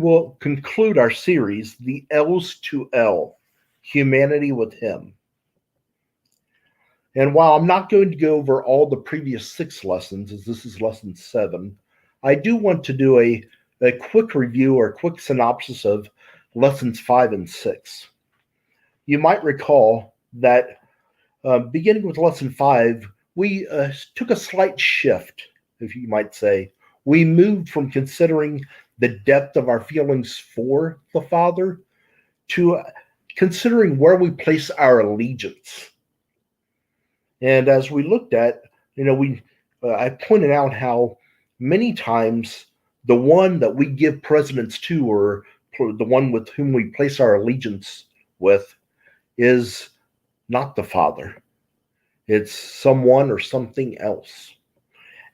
We'll conclude our series, The L's to L, Humanity with Him. And while I'm not going to go over all the previous 6 lessons, as this is lesson 7, I do want to do a quick review or a quick synopsis of lessons 5 and 6. You might recall that beginning with lesson 5, we took a slight shift, if you might say. We moved from considering the depth of our feelings for the Father to considering where we place our allegiance. And as we looked at, I pointed out how many times the one that we give precedence to, or the one with whom we place our allegiance with, is not the Father. It's someone or something else.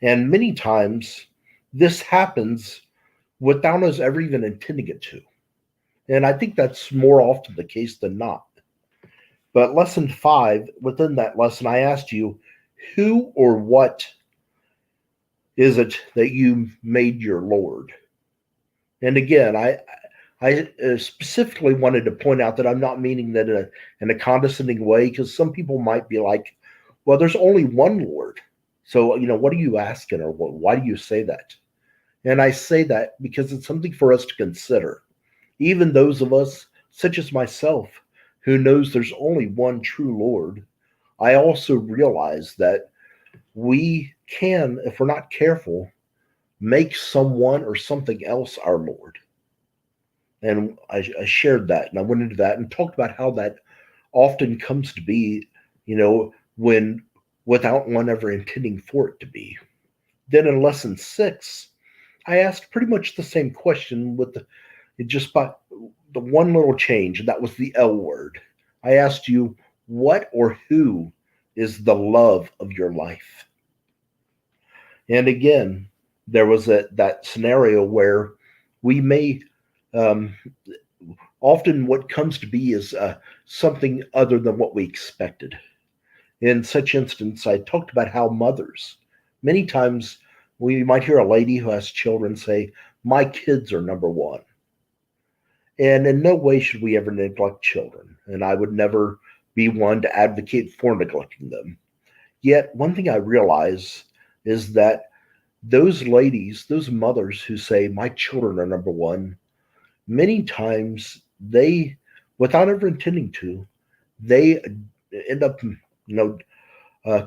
And many times this happens without us ever even intending it to. And I think that's more often the case than not. But lesson 5, within that lesson, I asked you, who or what is it that you made your Lord? And again, I specifically wanted to point out that I'm not meaning that in a condescending way, because some people might be like, well, there's only one Lord. So, what are you asking, or why do you say that? And I say that because it's something for us to consider. Even those of us, such as myself, who knows there's only one true Lord, I also realize that we can, if we're not careful, make someone or something else our Lord. And I shared that, and I went into that and talked about how that often comes to be, when without one ever intending for it to be. Then in lesson 6, I asked pretty much the same question with just by the one little change, and that was the L word. I asked you, what or who is the love of your life? And again, there was that scenario where we may often what comes to be is something other than what we expected. In such instance, I talked about how mothers, many times we might hear a lady who has children say, my kids are number one. And in no way should we ever neglect children. And I would never be one to advocate for neglecting them. Yet, one thing I realize is that those ladies, those mothers who say, my children are number one, many times they, without ever intending to, they end up,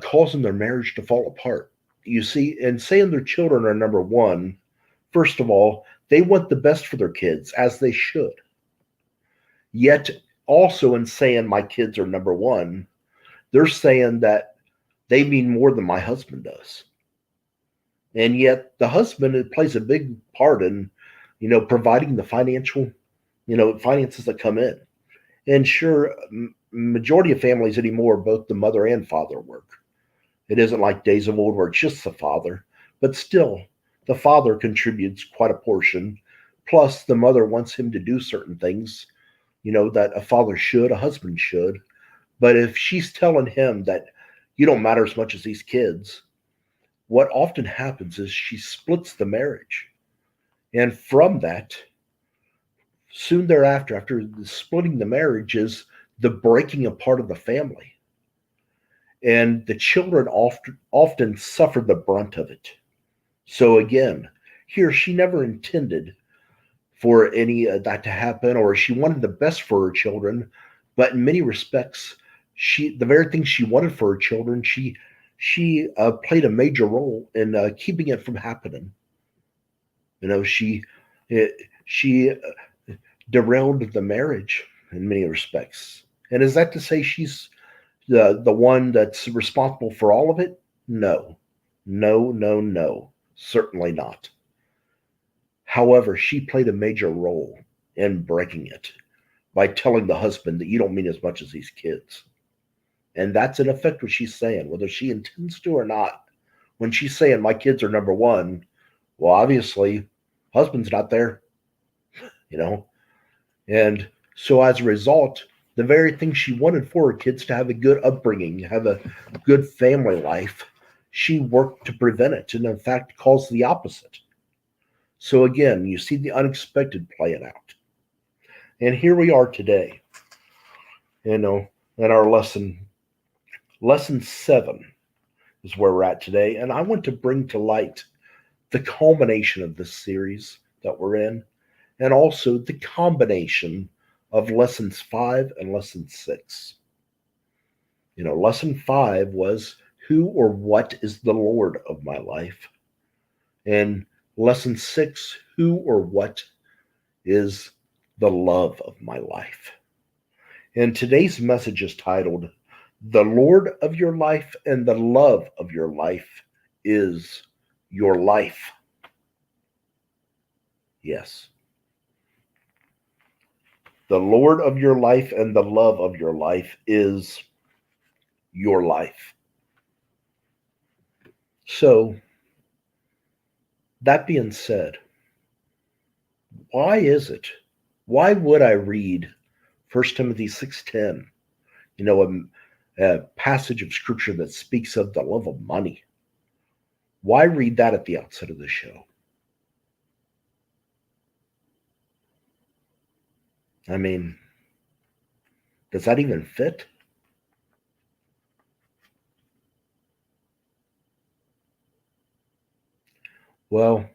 causing their marriage to fall apart. You see, and saying their children are number one, first of all, they want the best for their kids, as they should. Yet, also in saying my kids are number one, they're saying that they mean more than my husband does. And yet, the husband plays a big part in, providing the finances that come in. And sure, majority of families anymore, both the mother and father work. It isn't like days of old where it's just the father, but still, the father contributes quite a portion. Plus, the mother wants him to do certain things, that a father should, a husband should. But if she's telling him that you don't matter as much as these kids, what often happens is she splits the marriage. And from that, soon thereafter, after splitting the marriage, is the breaking apart of the family. And the children often suffer the brunt of it. So again, here she never intended for any of that to happen, or she wanted the best for her children, but in many respects, the very thing she wanted for her children, she played a major role in keeping it from happening. She derailed the marriage in many respects. And is that to say she's the one that's responsible for all of it? No, certainly not. However, she played a major role in breaking it by telling the husband that you don't mean as much as these kids. And that's in effect what she's saying, whether she intends to or not. When she's saying my kids are number one, well, obviously, husband's not there, And so as a result, the very thing she wanted for her kids to have a good upbringing, have a good family life, she worked to prevent it, and in fact caused the opposite. So again, you see the unexpected playing out. And here we are today, in our lesson 7 is where we're at today. And I want to bring to light the culmination of this series that we're in, and also the combination of lessons 5 and lesson 6. Lesson 5 was who or what is the Lord of my life? And lesson 6, who or what is the love of my life? And today's message is titled, The Lord of Your Life and the Love of Your Life is Your Life. Yes. The Lord of your life and the love of your life is your life. So, that being said, why would I read 1 Timothy 6:10, a passage of scripture that speaks of the love of money? Why read that at the outset of the show? I mean, does that even fit? Well,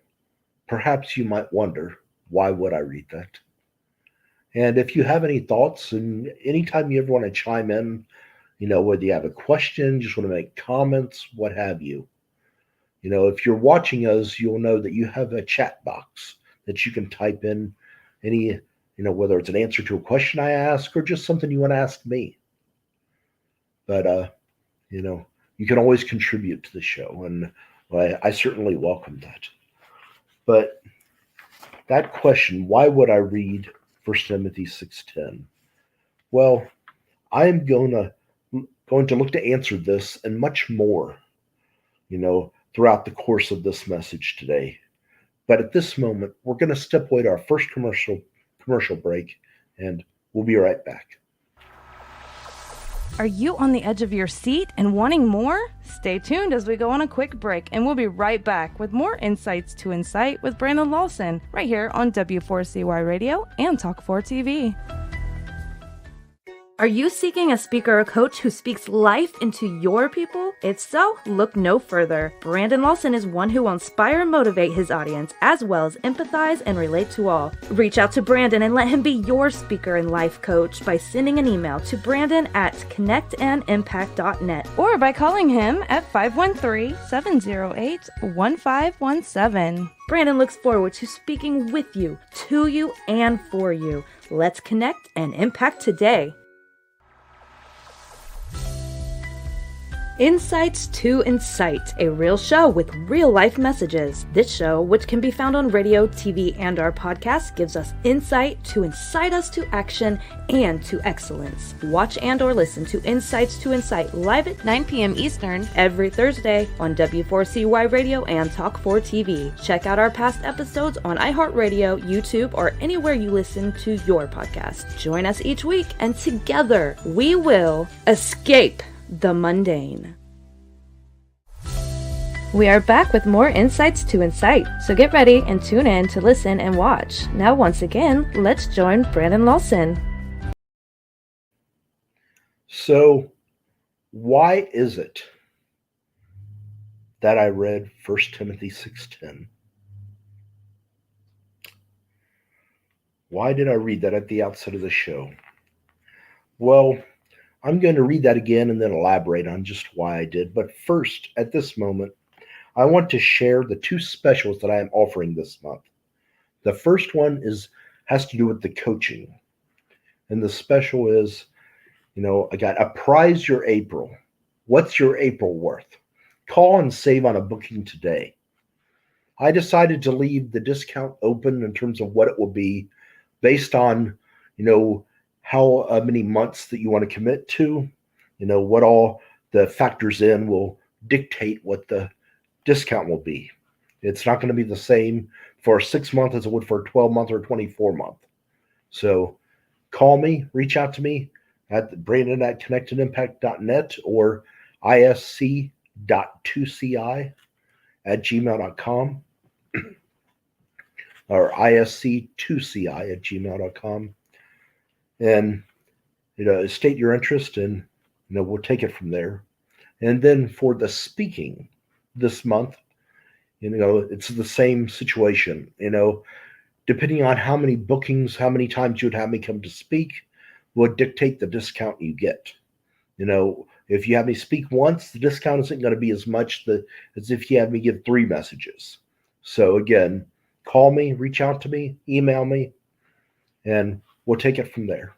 perhaps you might wonder, why would I read that? And if you have any thoughts, and anytime you ever want to chime in, whether you have a question, just want to make comments, what have you. If you're watching us, you'll know that you have a chat box that you can type in any, whether it's an answer to a question I ask or just something you want to ask me. But, you can always contribute to the show, and I certainly welcome that. But that question, why would I read 1 Timothy 6:10? Well, I am going to look to answer this and much more, throughout the course of this message today. But at this moment, we're going to step away to our first commercial break, and we'll be right back. Are you on the edge of your seat and wanting more? Stay tuned as we go on a quick break, and we'll be right back with more Insights to Incite with Brandon Lawson, right here on W4CY Radio and Talk4 TV. Are you seeking a speaker or coach who speaks life into your people? If so, look no further. Brandon Lawson is one who will inspire and motivate his audience, as well as empathize and relate to all. Reach out to Brandon and let him be your speaker and life coach by sending an email to brandon@connectandimpact.net or by calling him at 513-708-1517. Brandon looks forward to speaking with you, to you, and for you. Let's connect and impact today. Insights to Incite, a real show with real-life messages. This show, which can be found on radio, TV, and our podcast, gives us insight to incite us to action and to excellence. Watch and or listen to Insights to Incite live at 9 p.m. Eastern every Thursday on W4CY Radio and Talk4 TV. Check out our past episodes on iHeartRadio, YouTube, or anywhere you listen to your podcast. Join us each week, and together we will escape the mundane. We are back with more Insights to Incite, so get ready and tune in to listen and watch. Now, once again, let's join Brandon Lawson. So, why is it that I read 1 Timothy 6:10? Why did I read that at the outset of the show? Well, I'm going to read that again and then elaborate on just why I did. But first, at this moment, I want to share the two specials that I am offering this month. The first one has to do with the coaching. And the special is, I got Apprise Your April. What's your April worth? Call and save on a booking today. I decided to leave the discount open in terms of what it will be based on, how many months that you want to commit to, what all the factors in will dictate what the discount will be. It's not going to be the same for a 6-month as it would for a 12-month or a 24-month. So call me, reach out to me at brandon@connectandimpact.net or isc.2ci@gmail.com. or isc2ci@gmail.com. And, state your interest, and, we'll take it from there. And then for the speaking this month, it's the same situation. Depending on how many bookings, how many times you'd have me come to speak, would dictate the discount you get. If you have me speak once, the discount isn't going to be as much as if you have me give 3 messages. So again, call me, reach out to me, email me, and we'll take it from there.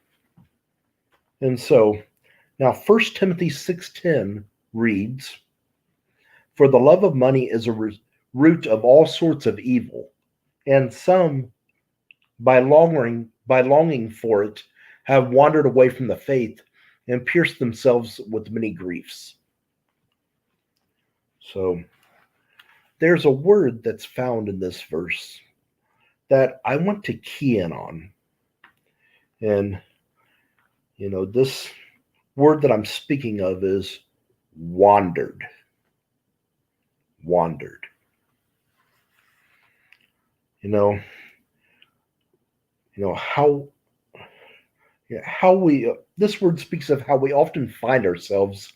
And so now 1 Timothy 6:10 reads, "For the love of money is a root of all sorts of evil, and some, by longing for it, have wandered away from the faith and pierced themselves with many griefs." So there's a word that's found in this verse that I want to key in on. And, this word that I'm speaking of is wandered. Wandered. How we, this word speaks of how we often find ourselves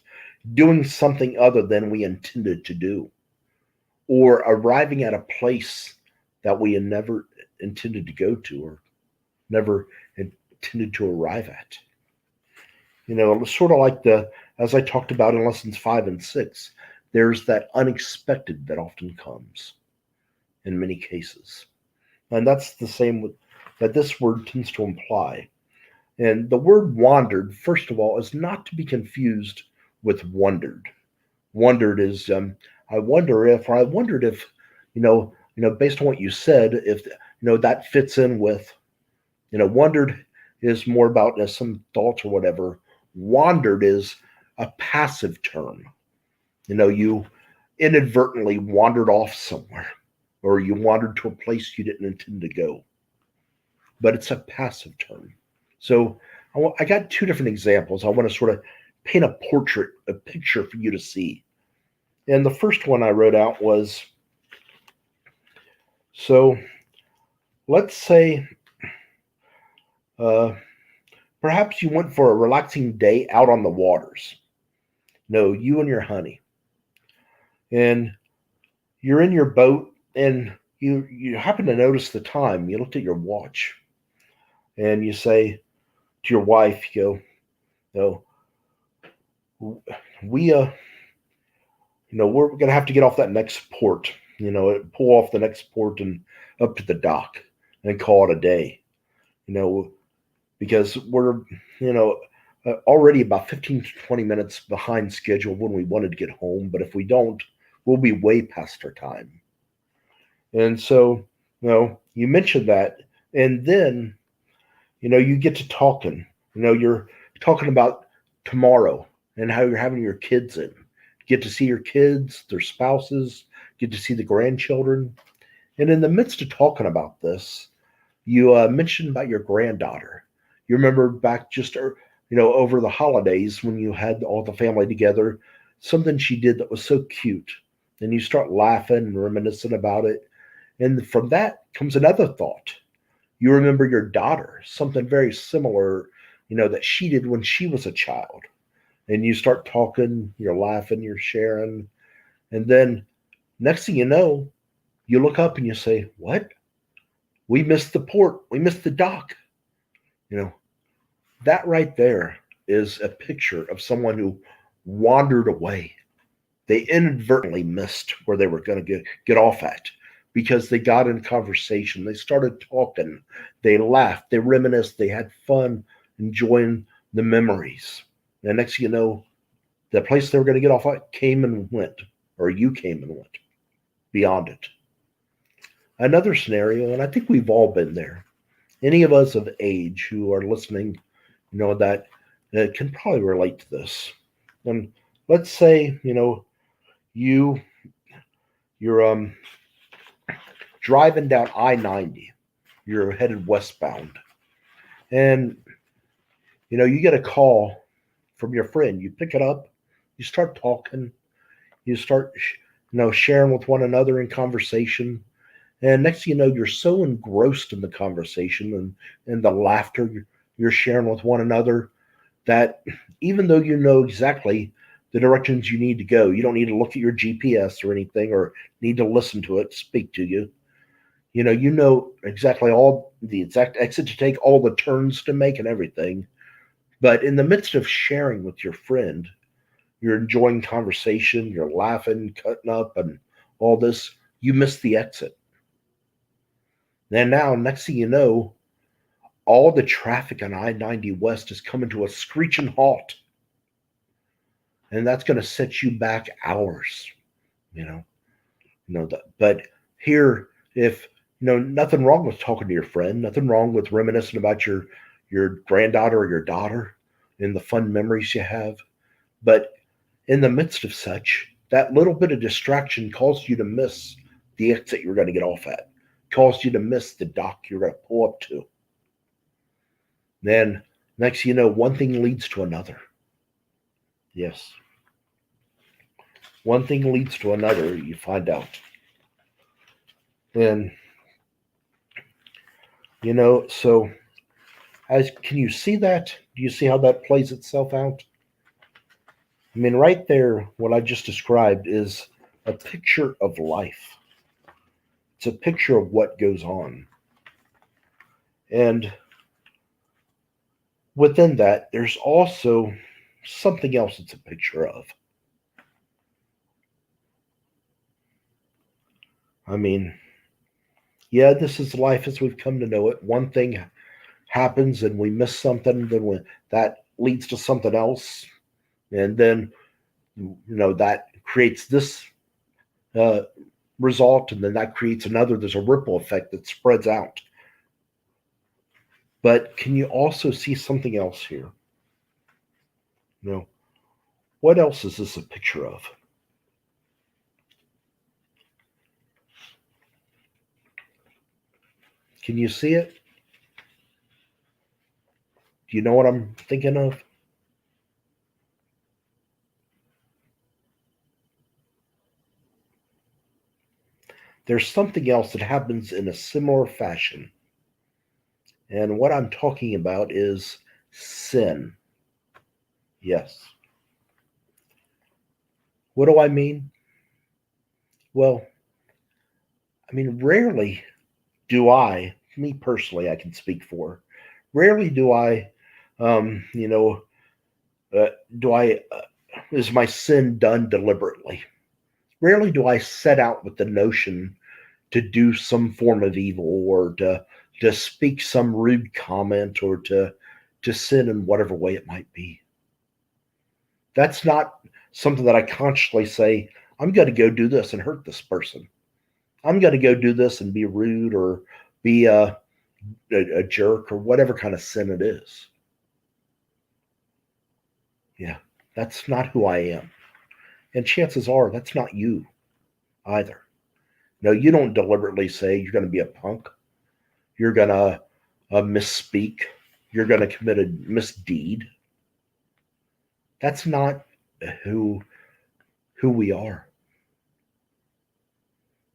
doing something other than we intended to do, or arriving at a place that we had never intended to go to, or never intended to arrive at. Sort of like as I talked about in lessons 5 and 6, there's that unexpected that often comes in many cases. And that's the same that this word tends to imply. And the word wandered, first of all, is not to be confused with wondered. Wondered is, I wondered if, based on what you said, if, that fits in with, wondered is more about some thoughts or whatever. Wandered is a passive term. You inadvertently wandered off somewhere, or you wandered to a place you didn't intend to go. But it's a passive term. So I got 2 different examples. I want to sort of paint a picture for you to see. And the first one I wrote out was, so let's say perhaps you went for a relaxing day out on the waters. No, you and your honey. And you're in your boat, and you happen to notice the time. You looked at your watch, and you say to your wife, we're going to have to get off that next port, pull off the next port and up to the dock and call it a day, because we're, already about 15 to 20 minutes behind schedule when we wanted to get home. But if we don't, we'll be way past our time. And so, you mentioned that, and then, you get to talking, you're talking about tomorrow and how you're having your kids in. Get to see your kids, their spouses, get to see the grandchildren. And in the midst of talking about this, you mentioned about your granddaughter. You remember back just, over the holidays when you had all the family together, something she did that was so cute. And you start laughing and reminiscing about it. And from that comes another thought. You remember your daughter, something very similar, that she did when she was a child. And you start talking, you're laughing, you're sharing. And then next thing you know, you look up and you say, what? We missed the port. We missed the dock. That right there is a picture of someone who wandered away. They inadvertently missed where they were going to get off at, because they got in conversation. They started talking. They laughed. They reminisced. They had fun, enjoying the memories. And next thing you know, the place they were going to get off at came and went, or you came and went beyond it. Another scenario, and I think we've all been there. Any of us of age who are listening, that can probably relate to this. And let's say, you're driving down I-90. You're headed westbound. And, you get a call from your friend. You pick it up. You start talking. You start, sharing with one another in conversation. And next thing you know, you're so engrossed in the conversation and the laughter you're sharing with one another that even though you know exactly the directions you need to go, you don't need to look at your GPS or anything or need to listen to it speak to you. You know exactly all the exact exit to take, all the turns to make, and everything. But in the midst of sharing with your friend, you're enjoying conversation, you're laughing, cutting up, and all this, you miss the exit. And now, next thing you know, all the traffic on I 90 West is coming to a screeching halt. And that's going to set you back hours, you know. But here, if nothing wrong with talking to your friend, nothing wrong with reminiscing about your granddaughter or your daughter and the fun memories you have. But in the midst of such, that little bit of distraction caused you to miss the exit you're going to get off at, caused you to miss the dock you're going to pull up to. Then, next you know, one thing leads to another. Yes. One thing leads to another, you find out. And, so can you see that? Do you see how that plays itself out? I mean, right there, what I just described is a picture of life. It's a picture of what goes on. And within that, there's also something else it's a picture of. I mean, yeah, this is life as we've come to know it. One thing happens and we miss something, then that leads to something else. And then, that creates this uh, result, and then that creates another. There's a ripple effect that spreads out. But can you also see something else here? What else is this a picture of? Can you see it? Do you know what I'm thinking of? There's something else that happens in a similar fashion. And what I'm talking about is sin. Yes. What do I mean? Well, I mean, rarely me personally, I can speak for, rarely do I, um, you know, uh, do I, is my sin done deliberately? Rarely do I set out with the notion to do some form of evil or to speak some rude comment or to sin in whatever way it might be. That's not something that I consciously say, I'm going to go do this and hurt this person. I'm going to go do this and be rude or be a jerk or whatever kind of sin it is. Yeah, that's not who I am. And chances are that's not you either. No, you don't deliberately say you're going to be a punk. You're going to misspeak. You're going to commit a misdeed. That's not who we are.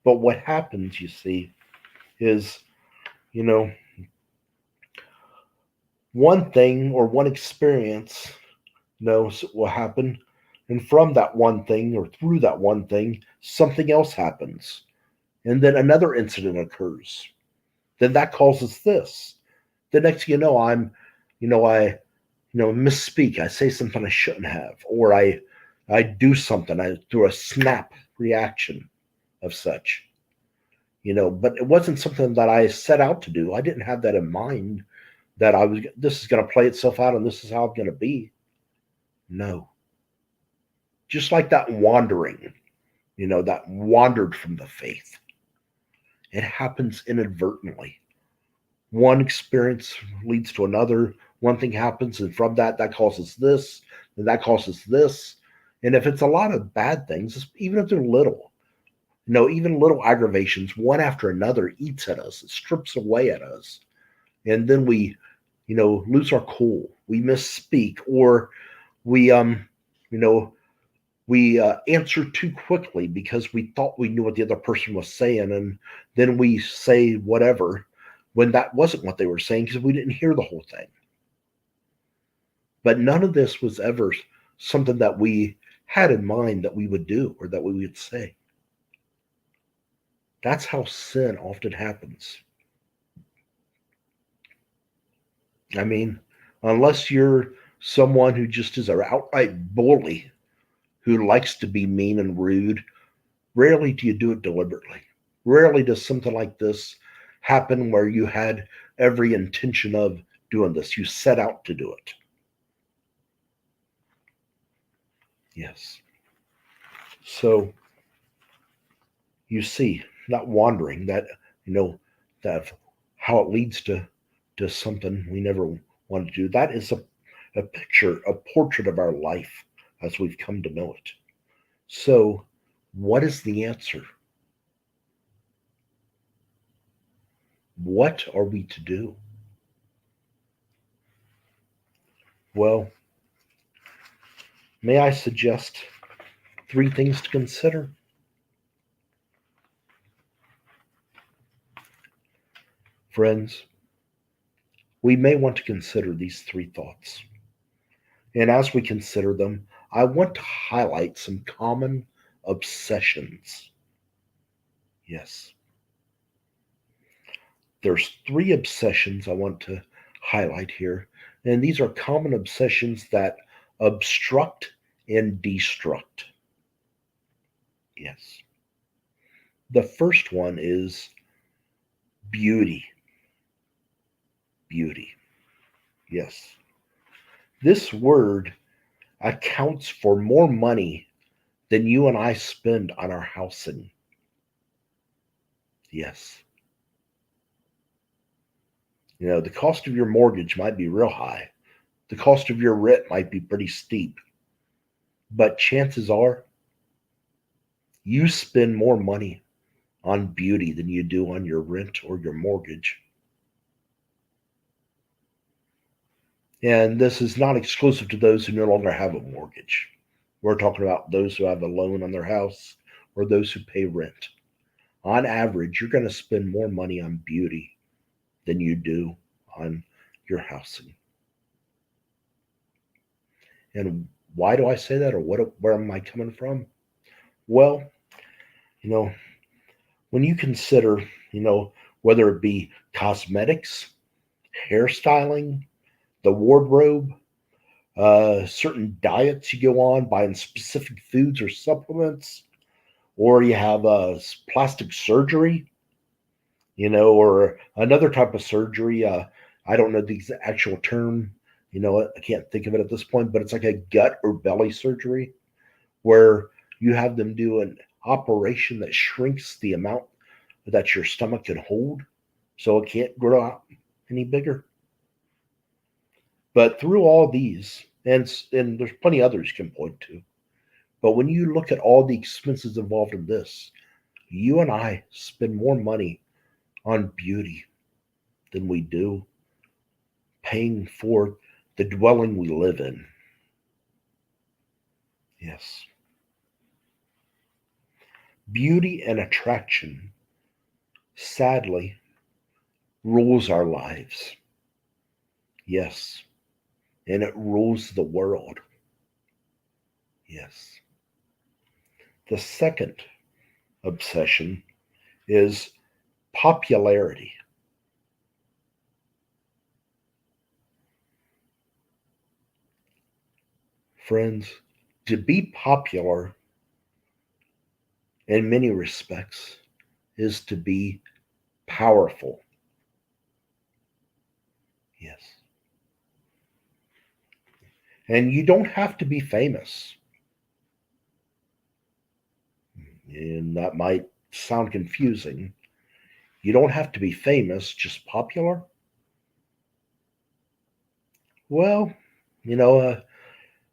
But what happens, you see, is, you know, one thing or one experience will happen. And from that one thing or through that one thing, something else happens. And then another incident occurs. Then that causes this. The next thing you know, I misspeak. I say something I shouldn't have, or I do something. I through a snap reaction of such. But it wasn't something that I set out to do. I didn't have that in mind that this is going to play itself out and this is how I'm going to be. No. Just like that wandering, that wandered from the faith. It happens inadvertently. One experience leads to another. One thing happens, and from that causes this, and that causes this. And if it's a lot of bad things, even if they're little, even little aggravations, one after another eats at us, it strips away at us. And then we, lose our cool. We misspeak, or we, We answer too quickly because we thought we knew what the other person was saying, and then we say whatever when that wasn't what they were saying because we didn't hear the whole thing. But none of this was ever something that we had in mind that we would do or that we would say. That's how sin often happens. I mean, unless you're someone who just is an outright bully who likes to be mean and rude, rarely do you do it deliberately. Rarely does something like this happen where you had every intention of doing this. You set out to do it. Yes. So you see, not wandering that, that how it leads to something we never want to do. That is a picture, a portrait of our life as we've come to know it. So, what is the answer? What are we to do? Well, may I suggest 3 things to consider? Friends, we may want to consider these 3 thoughts. And as we consider them, I want to highlight some common obsessions. Yes. There's 3 obsessions I want to highlight here. And these are common obsessions that obstruct and destruct. Yes. The first one is beauty. Beauty. Yes. This word accounts for more money than you and I spend on our housing. Yes. The cost of your mortgage might be real high. The cost of your rent might be pretty steep. But chances are you spend more money on beauty than you do on your rent or your mortgage. And this is not exclusive to those who no longer have a mortgage. We're talking about those who have a loan on their house or those who pay rent. On average, you're going to spend more money on beauty than you do on your housing. And why do I say that, or where am I coming from? Well, when you consider, whether it be cosmetics, hairstyling, the wardrobe, certain diets you go on, buying specific foods or supplements, or you have plastic surgery, or another type of surgery. I don't know the actual term, I can't think of it at this point, but it's like a gut or belly surgery where you have them do an operation that shrinks the amount that your stomach can hold so it can't grow out any bigger. But through all these, and there's plenty others you can point to, but when you look at all the expenses involved in this, you and I spend more money on beauty than we do paying for the dwelling we live in. Yes. Beauty and attraction, sadly, rules our lives. Yes. And it rules the world. Yes. The second obsession is popularity. Friends, to be popular in many respects is to be powerful. Yes. And you don't have to be famous. And that might sound confusing. You don't have to be famous, just popular. Well,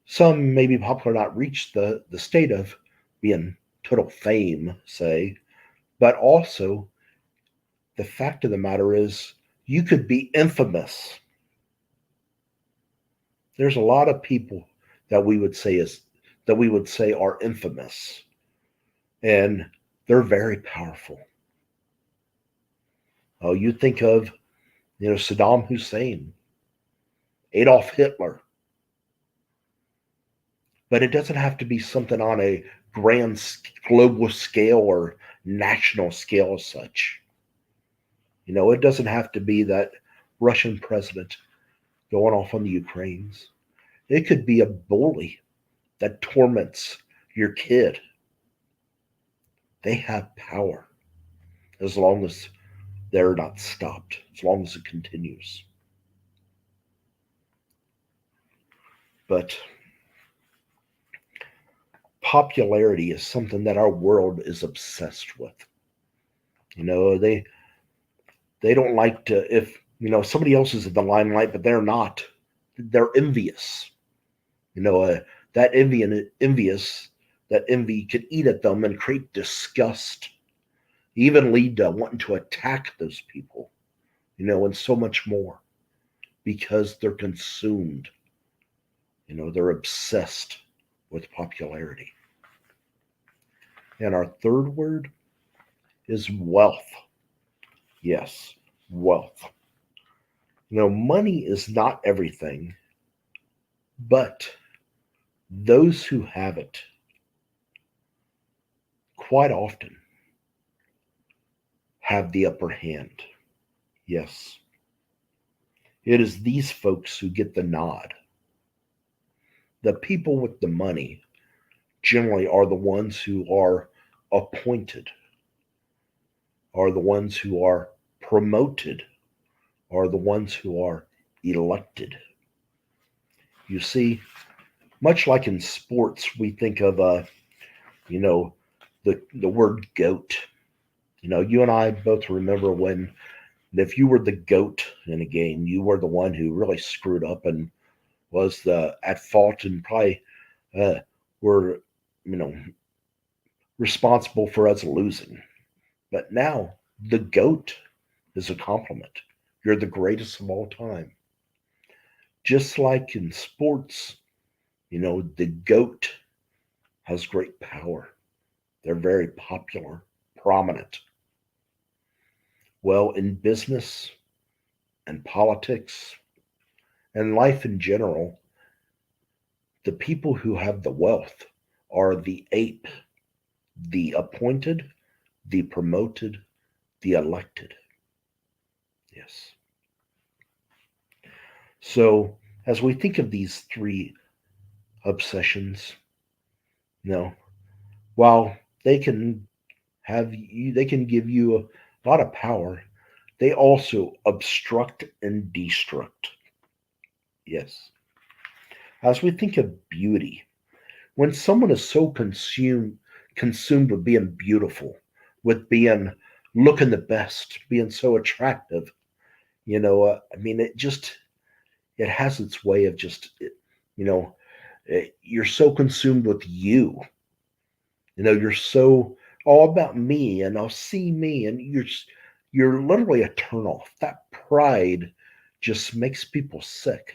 some may be popular, not reach the state of being total fame, say, but also the fact of the matter is you could be infamous. There's a lot of people that we would say is that we would say are infamous, and they're very powerful. Oh, you think of, Saddam Hussein, Adolf Hitler, but it doesn't have to be something on a grand global scale or national scale as such. It doesn't have to be that Russian president going off on the Ukraines. It could be a bully that torments your kid. They have power as long as they're not stopped, as long as it continues. But popularity is something that our world is obsessed with. They don't like to, if somebody else is in the limelight but they're not, they're envious. That envious that envy could eat at them and create disgust, even lead to wanting to attack those people, and so much more, because they're consumed. They're obsessed with popularity. And our third word is wealth. Yes, wealth. Money is not everything, but those who have it quite often have the upper hand. Yes. It is these folks who get the nod. The people with the money generally are the ones who are appointed, are the ones who are promoted, are the ones who are elected. You see, much like in sports, we think of the word goat. You and I both remember when, if you were the goat in a game, you were the one who really screwed up and was at fault, and probably were responsible for us losing. But now the GOAT is a compliment. You're the greatest of all time. Just like in sports, the GOAT has great power. They're very popular, prominent. Well, in business and politics and life in general, the people who have the wealth are the ape, the appointed, the promoted, the elected. Yes. So, as we think of these three obsessions, while they can they can give you a lot of power, they also obstruct and destruct. Yes. As we think of beauty, when someone is so consumed with being beautiful, with being looking the best, being so attractive, it has its way of just, you're so consumed with you. You're so all about me, and I'll see me, and you're literally a turnoff. That pride just makes people sick.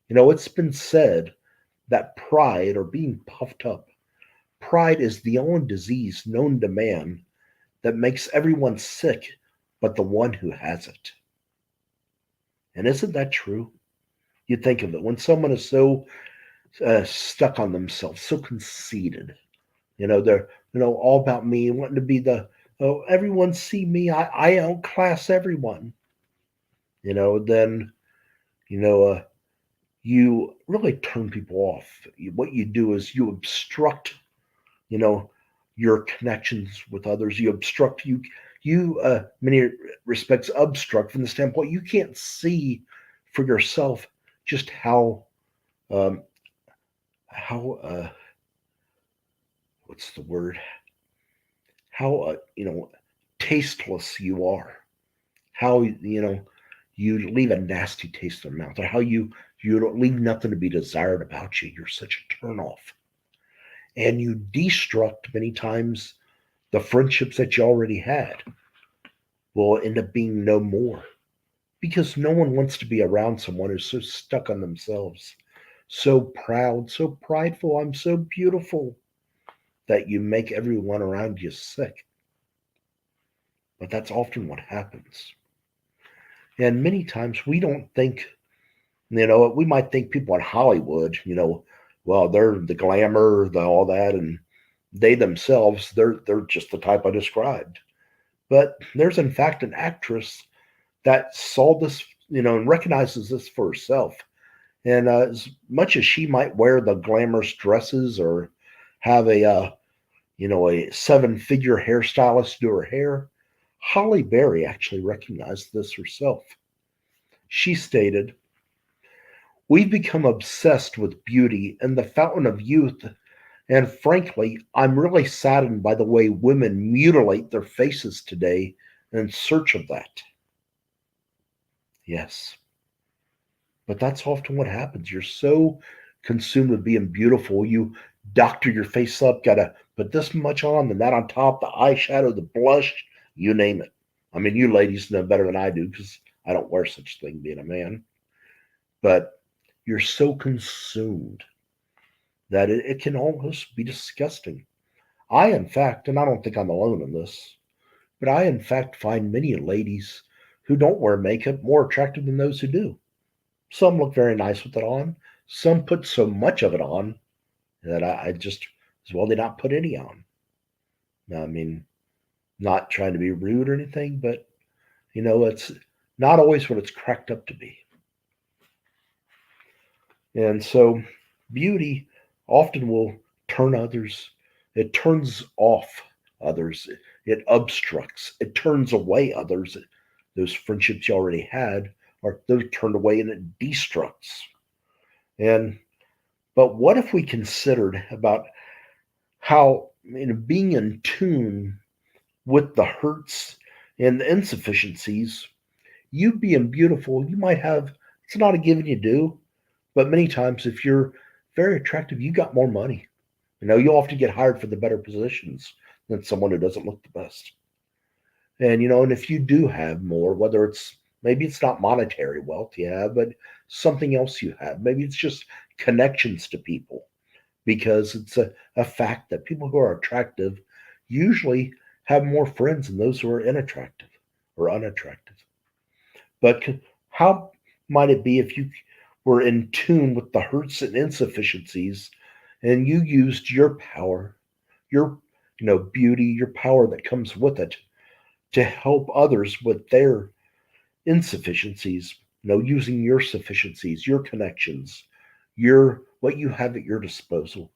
It's been said that pride, or being puffed up, pride is the only disease known to man that makes everyone sick but the one who has it. And isn't that true? You think of it, when someone is so stuck on themselves, so conceited, they're all about me, wanting to be everyone see me, I outclass everyone. Then you really turn people off. What you do is you obstruct, you know, your connections with others. You obstruct. You many respects obstruct from the standpoint you can't see for yourself just um, how what's the word? How tasteless you are. How you leave a nasty taste in the mouth, or how you don't leave nothing to be desired about you. You're such a turnoff, and you destruct many times the friendships that you already had will end up being no more, because no one wants to be around someone who's so stuck on themselves, so proud, so prideful, I'm so beautiful, that you make everyone around you sick. But that's often what happens. And many times we don't think, we might think people in Hollywood, well, they're the glamour, all that, and they themselves, they're just the type I described. But there's in fact an actress that saw this, and recognizes this for herself. And as much as she might wear the glamorous dresses or have a seven-figure hairstylist do her hair, Holly Berry actually recognized this herself. She stated, "We've become obsessed with beauty and the fountain of youth, and frankly, I'm really saddened by the way women mutilate their faces today in search of that." Yes, but that's often what happens. You're so consumed with being beautiful, you doctor your face up, gotta put this much on, then that on top, the eyeshadow, the blush, you name it. I mean, you ladies know better than I do because I don't wear such thing being a man. But you're so consumed that it can almost be disgusting. In fact, and I don't think I'm alone in this, but I, in fact, find many ladies who don't wear makeup more attractive than those who do. Some look very nice with it on. Some put so much of it on that I just, as well, they not put any on. I mean, not trying to be rude or anything, but, it's not always what it's cracked up to be. And so beauty often will turn others, it turns off others, it obstructs, it turns away others. Those friendships you already had are those turned away, and it destructs. And but what if we considered about how, being in tune with the hurts and the insufficiencies, you being beautiful, you might have, it's not a given you do, but many times if you're very attractive, you got more money. You often get hired for the better positions than someone who doesn't look the best. And if you do have more, whether it's, maybe it's not monetary wealth you have, but something else you have. Maybe it's just connections to people, because it's a fact that people who are attractive usually have more friends than those who are inattractive or unattractive. But how might it be if you were in tune with the hurts and insufficiencies, and you used your power, your beauty, your power that comes with it, to help others with their insufficiencies, using your sufficiencies, your connections, your what you have at your disposal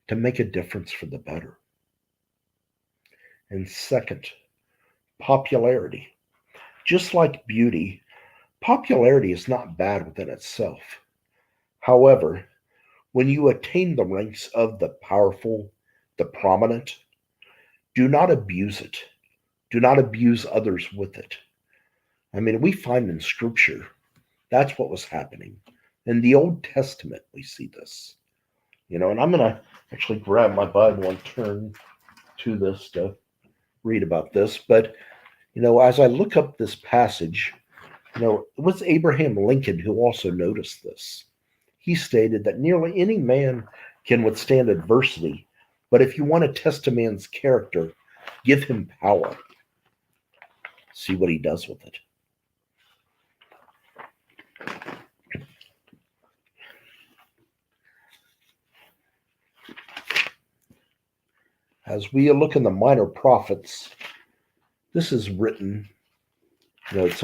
to make a difference for the better. And second, popularity. Just like beauty, popularity is not bad within itself. However, when you attain the ranks of the powerful, the prominent, do not abuse it. Do not abuse others with it. I mean, we find in Scripture that's what was happening. In the Old Testament, we see this. And I'm going to actually grab my Bible and turn to this to read about this. But, as I look up this passage, it was Abraham Lincoln who also noticed this. He stated that nearly any man can withstand adversity, but if you want to test a man's character, give him power. See what he does with it. As we look in the Minor Prophets, this is written, it's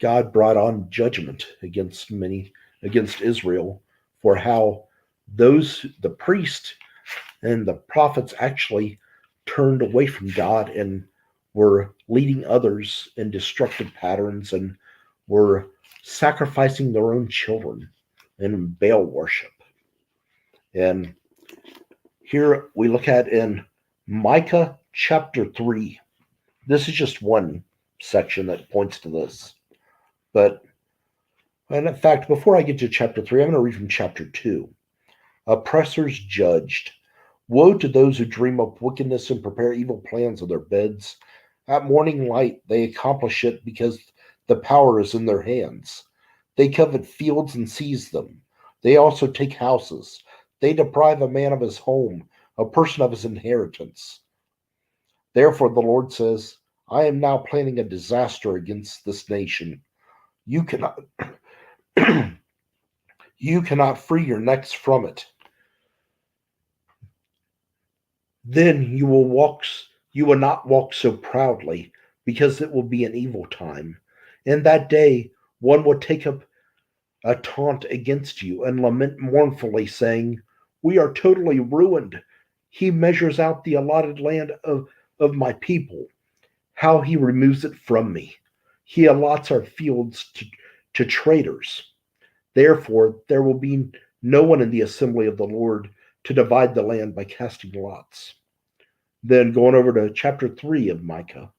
God brought on judgment against Israel for how the priest and the prophets actually turned away from God and were leading others in destructive patterns and were sacrificing their own children in Baal worship. And here we look at in Micah chapter 3. This is just one section that points to this. And in fact, before I get to chapter 3, I'm going to read from chapter 2. Oppressors judged. Woe to those who dream up wickedness and prepare evil plans of their beds. At morning light, they accomplish it because the power is in their hands. They covet fields and seize them. They also take houses. They deprive a man of his home, a person of his inheritance. Therefore, the Lord says, I am now planning a disaster against this nation. You cannot, you cannot free your necks from it. Then you will not walk so proudly, because it will be an evil time. In that day, one will take up a taunt against you and lament mournfully, saying, We are totally ruined. He measures out the allotted land of my people, how he removes it from me. He allots our fields to traders. Therefore, there will be no one in the assembly of the Lord to divide the land by casting lots. Then going over to chapter 3 of Micah,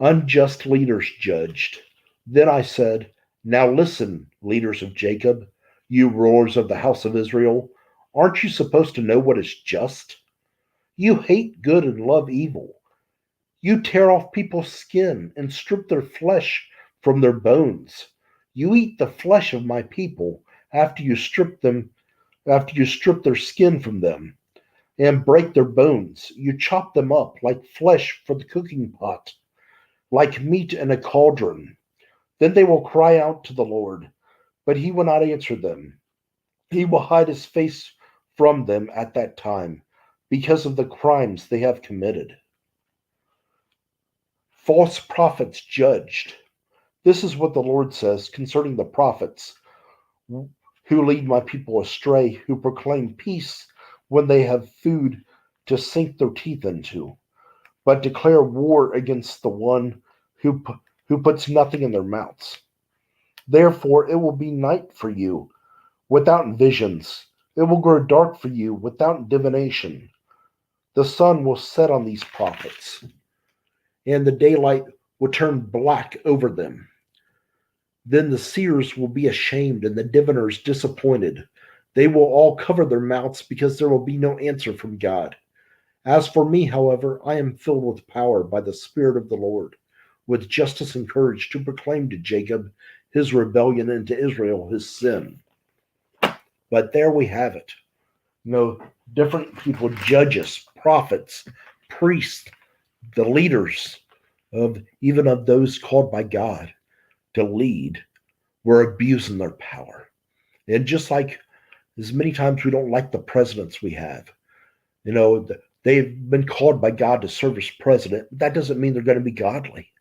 unjust leaders judged. Then I said, Now listen, leaders of Jacob, you rulers of the house of Israel. Aren't you supposed to know what is just? You hate good and love evil. You tear off people's skin and strip their flesh from their bones. You eat the flesh of my people after you strip their skin from them and break their bones. You chop them up like flesh for the cooking pot, like meat in a cauldron. Then they will cry out to the Lord, but he will not answer them. He will hide his face from them at that time because of the crimes they have committed. False prophets judged. This is what the Lord says concerning the prophets who lead my people astray, who proclaim peace when they have food to sink their teeth into, but declare war against the one who puts nothing in their mouths. Therefore, it will be night for you without visions. It will grow dark for you without divination. The sun will set on these prophets, and the daylight will turn black over them. Then the seers will be ashamed and the diviners disappointed. They will all cover their mouths because there will be no answer from God. As for me, however, I am filled with power by the Spirit of the Lord, with justice and courage to proclaim to Jacob his rebellion and to Israel his sin. But there we have it. Different people, judges, prophets, priests, the leaders of even of those called by God to lead, were abusing their power. And just like as many times we don't like the presidents we have, they've been called by God to serve as president. That doesn't mean they're going to be godly.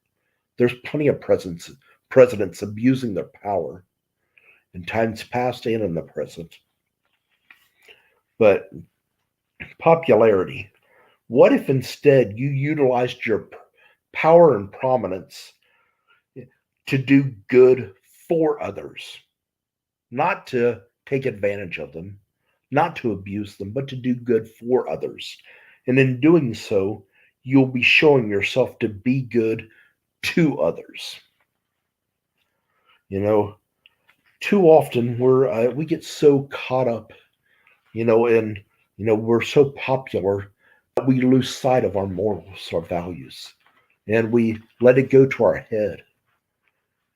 There's plenty of presidents abusing their power in times past and in the present. But popularity. What if instead you utilized your power and prominence to do good for others, not to take advantage of them, not to abuse them, but to do good for others? And in doing so, you'll be showing yourself to be good to others. Too often we get so caught up, in we're so popular that we lose sight of our morals, our values, and we let it go to our head.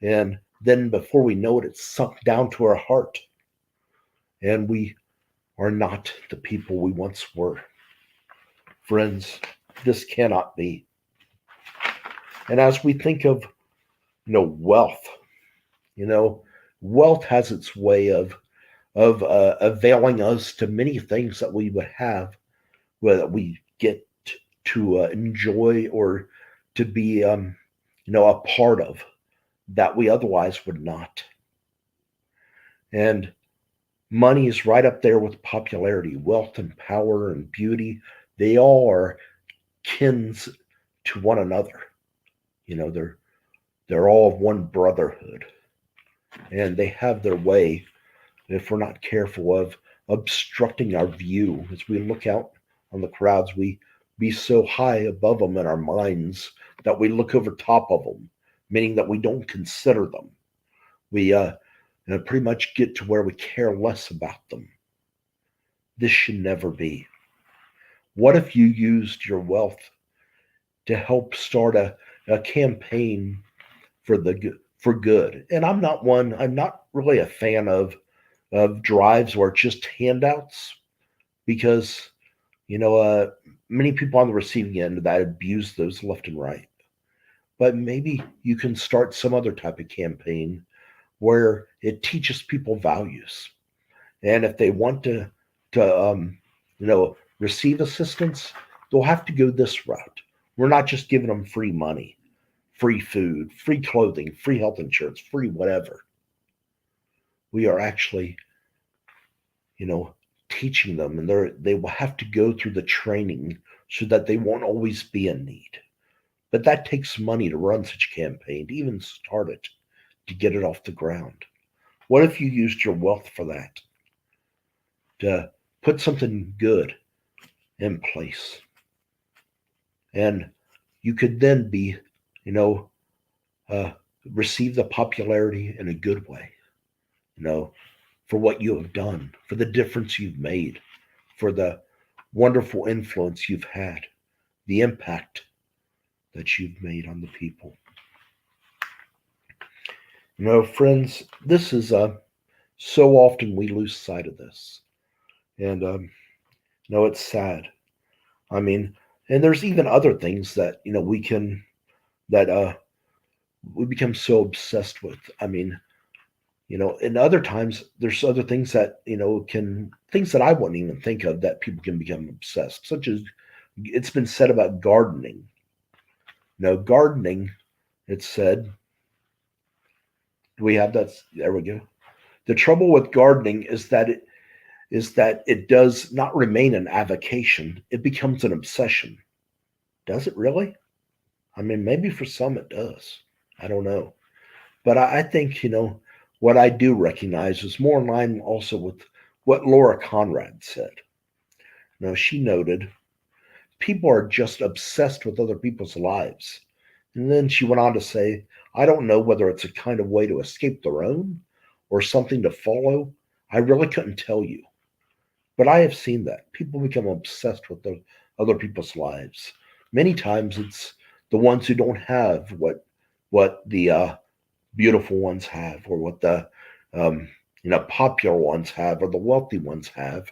And then before we know it, it's sunk down to our heart. And we are not the people we once were. Friends, this cannot be. And as we think of, wealth, wealth has its way of availing us to many things that we would have, that we get to enjoy or to be, a part of, that we otherwise would not. And money is right up there with popularity. Wealth and power and beauty, they all are kins to one another. They're all of one brotherhood. And they have their way, if we're not careful, of obstructing our view. As we look out on the crowds, we be so high above them in our minds that we look over top of them, meaning that we don't consider them. We pretty much get to where we care less about them. This should never be. What if you used your wealth to help start a campaign for good? And I'm not really a fan of of drives where it's just handouts because, you know, many people on the receiving end of that abuse those left and right. But maybe you can start some other type of campaign where it teaches people values. And if they want to receive assistance, they'll have to go this route. We're not just giving them free money, free food, free clothing, free health insurance, free whatever. We are actually, you know, teaching them, and they will have to go through the training so that they won't always be in need. But that takes money to run such a campaign, to even start it, to get it off the ground. What if you used your wealth for that? To put something good in place. And you could then be, you know, uh, receive the popularity in a good way, you know, for what you have done, for the difference you've made, for the wonderful influence you've had, the impact that you've made on the people. You know, friends, this is so often we lose sight of this. And, no, it's sad. I mean, and there's even other things that, you know, that we become so obsessed with. I mean, you know, and other times there's other things that, you know, things that I wouldn't even think of that people can become obsessed, such as it's been said about gardening. You know, gardening, it's said, do we have that? There we go. The trouble with gardening is that it does not remain an avocation. It becomes an obsession. Does it really? I mean, maybe for some it does. I don't know. But I think, you know, what I do recognize is more in line also with what Laura Conrad said. Now, she noted people are just obsessed with other people's lives. And then she went on to say, I don't know whether it's a kind of way to escape their own or something to follow. I really couldn't tell you. But I have seen that. People become obsessed with the other people's lives. Many times it's the ones who don't have what the beautiful ones have, or what the popular ones have, or the wealthy ones have.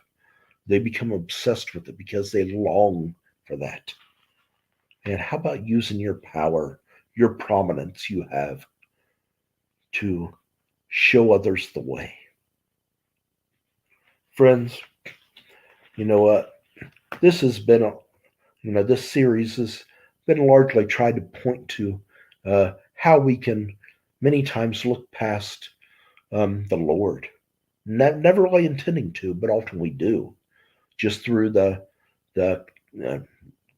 They become obsessed with it because they long for that. And how about using your power, your prominence you have to show others the way? Friends, you know what? This has been this series has been largely tried to point to how we can many times look past the Lord. Never really intending to, but often we do, just through the uh,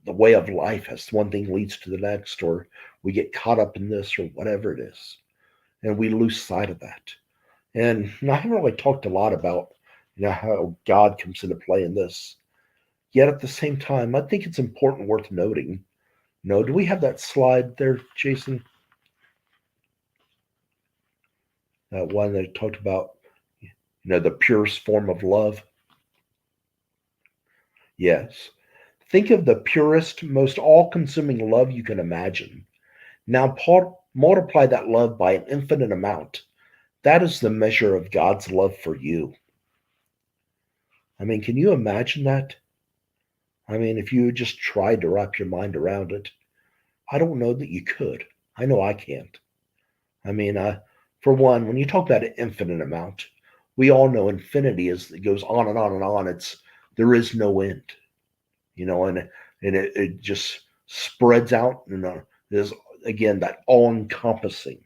the way of life, as one thing leads to the next, or we get caught up in this or whatever it is, and we lose sight of that. And I haven't really talked a lot about how God comes into play in this. Yet at the same time, I think it's important, worth noting. Do we have that slide there, Jason? That one that talked about, the purest form of love? Yes. Think of the purest, most all consuming love you can imagine. Now multiply that love by an infinite amount. That is the measure of God's love for you. I mean, can you imagine that? I mean, if you just tried to wrap your mind around it, I don't know that you could. I know I can't. I mean, for one, when you talk about an infinite amount, we all know infinity it goes on and on and on. There is no end, and it just spreads out, and there's again that all encompassing.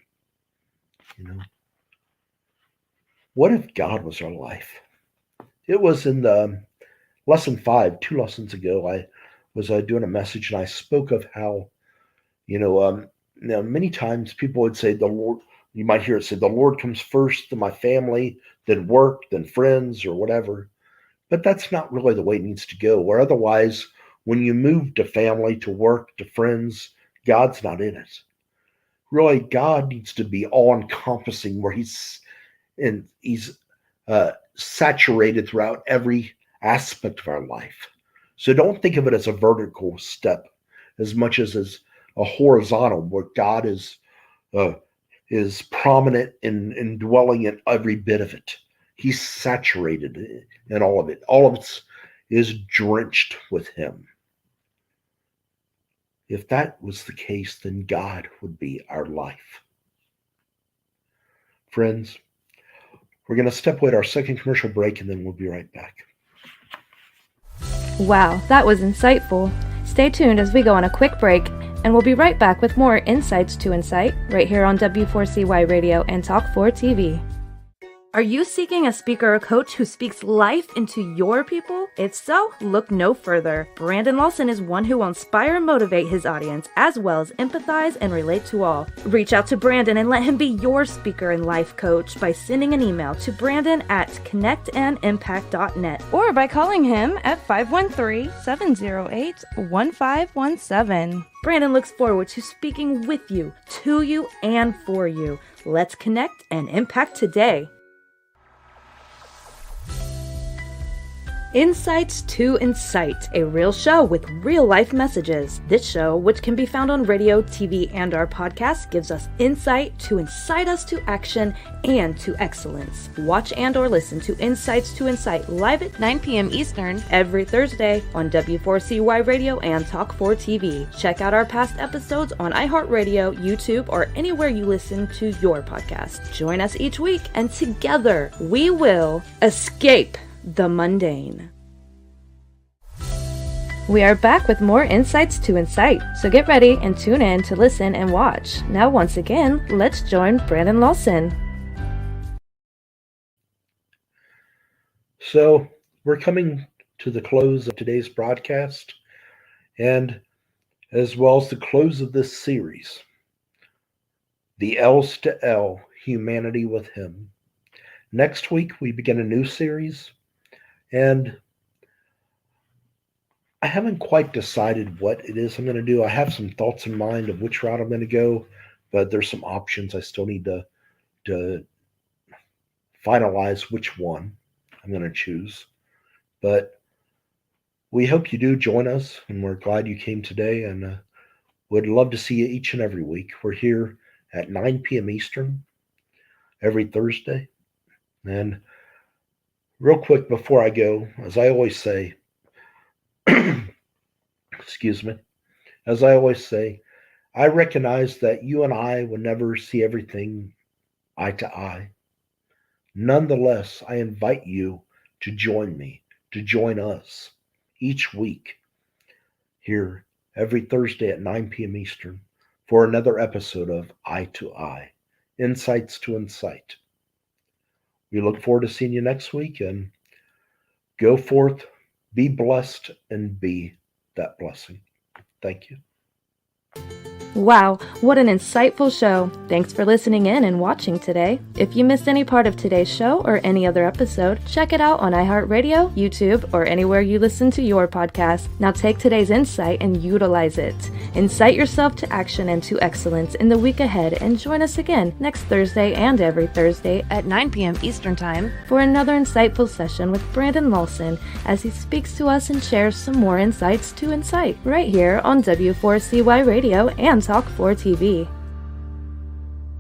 What if God was our life? It was in the lesson 5, 2 lessons ago. I was doing a message, and I spoke of how many times people would say the Lord. You might hear it say the Lord comes first, then my family, then work, then friends, or whatever. But that's not really the way it needs to go. Or otherwise, when you move to family, to work, to friends, God's not in it. Really, God needs to be all encompassing, where He's saturated throughout every aspect of our life. So don't think of it as a vertical step as much as a horizontal, where God is prominent in dwelling in every bit of it. He's saturated in all of it. All of it is drenched with him. If that was the case, then God would be our life. Friends, we're going to step away to our second commercial break, and then we'll be right back. Wow, that was insightful. Stay tuned as we go on a quick break, and we'll be right back with more Insights to Incite right here on W4CY Radio and Talk 4 TV. Are you seeking a speaker or coach who speaks life into your people? If so, look no further. Brandon Lawson is one who will inspire and motivate his audience, as well as empathize and relate to all. Reach out to Brandon and let him be your speaker and life coach by sending an email to brandon@connectandimpact.net or by calling him at 513-708-1517. Brandon looks forward to speaking with you, to you, and for you. Let's connect and impact today. Insights to Incite, a real show with real-life messages. This show, which can be found on radio, TV, and our podcast, gives us insight to incite us to action and to excellence. Watch and or listen to Insights to Incite live at 9 p.m. Eastern every Thursday on W4CY Radio and Talk 4 TV. Check out our past episodes on iHeartRadio, YouTube, or anywhere you listen to your podcast. Join us each week, and together we will escape the mundane. We are back with more Insights to Incite, so get ready and tune in to listen and watch. Now once again, let's join Brandon Lawson. So we're coming to the close of today's broadcast, and as well as the close of this series, the L's to L, Humanity with Him. Next week, we begin a new series, and I haven't quite decided what it is I'm going to do. I have some thoughts in mind of which route I'm going to go, but there's some options I still need to finalize which one I'm going to choose. But we hope you do join us, and we're glad you came today, and would love to see you each and every week. We're here at 9 p.m. Eastern every Thursday. And real quick before I go, as I always say, excuse me, as I always say, I recognize that you and I will never see everything eye to eye. Nonetheless, I invite you to join me, to join us each week here every Thursday at 9 p.m. Eastern for another episode of Eye to Eye, Insights to Incite. We look forward to seeing you next week, and go forth, be blessed, and be that blessing. Thank you. Wow, what an insightful show. Thanks for listening in and watching today. If you missed any part of today's show or any other episode, check it out on iHeartRadio, YouTube, or anywhere you listen to your podcast. Now take today's insight and utilize it. Incite yourself to action and to excellence in the week ahead, and join us again next Thursday and every Thursday at 9 p.m. Eastern Time for another insightful session with Brandon Lawson as he speaks to us and shares some more insights to incite right here on W4CY Radio and Talk 4 TV.